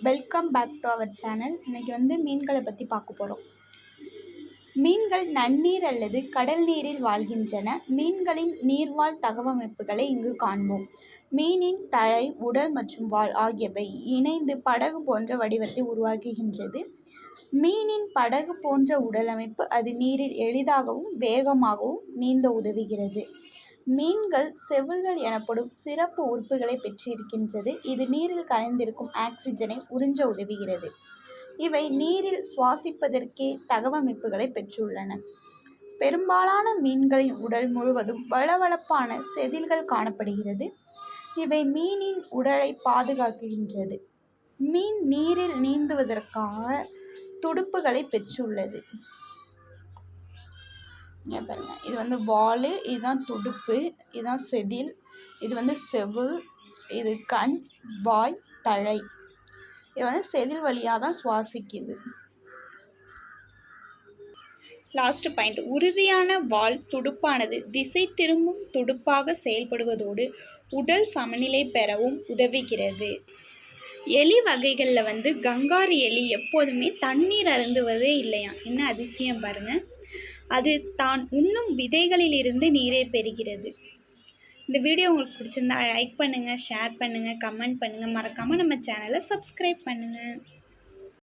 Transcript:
Welcome back to our channel. இன்றைக்கி மீன்களை பற்றி பார்க்க போகிறோம். மீன்கள் நன்னீர் அல்லது கடல் நீரில் வாழ்கின்றன. மீன்களின் நீர்வாழ் தகவமைப்புகளை இங்கு காண்போம். மீனின் தலை, உடல் மற்றும் வால் ஆகியவை இணைந்து படகு போன்ற வடிவத்தை உருவாக்குகின்றது. மீனின் படகு போன்ற உடலமைப்பு அது நீரில் எளிதாகவும் வேகமாகவும் நீந்த உதவுகிறது. மீன்கள் செவில்கள் எனப்படும் சிறப்பு உறுப்புகளை பெற்றிருக்கின்றது. இது நீரில் கலந்திருக்கும் ஆக்சிஜனை உறிஞ்ச உதவுகிறது. இவை நீரில் சுவாசிப்பதற்கே தகவமைப்புகளை பெற்றுள்ளன. பெரும்பாலான மீன்களின் உடல் முழுவதும் வழவழப்பான செதில்கள் காணப்படுகிறது. இவை மீனின் உடலை பாதுகாக்கின்றது. மீன் நீரில் நீந்துவதற்காக துடுப்புகளை பெற்றுள்ளது. பாருங்க, இது வால், இதுதான் துடுப்பு, இதுதான் செதில், இது செவில், இது கண், வாய், தலை. இது செதில் வழியாக தான் சுவாசிக்குது. லாஸ்ட் பாயிண்ட், உறுதியான வால் துடுப்பானது திசை திரும்பும் துடுப்பாக செயல்படுவதோடு உடல் சமநிலை பெறவும் உதவுகிறது. எலி வகைகளில் கங்காரு எலி எப்போதுமே தண்ணீர் அருந்துவதே இல்லையா. என்ன அதிசயம் பாருங்கள். அது தான் உண்ணும் விதைகளிலிருந்து நீரை பெறுகிறது. இந்த வீடியோ உங்களுக்கு பிடிச்சிருந்தா லைக் பண்ணுங்கள், ஷேர் பண்ணுங்கள், கமெண்ட் பண்ணுங்கள். மறக்காமல் நம்ம சேனலை சப்ஸ்கிரைப் பண்ணுங்கள்.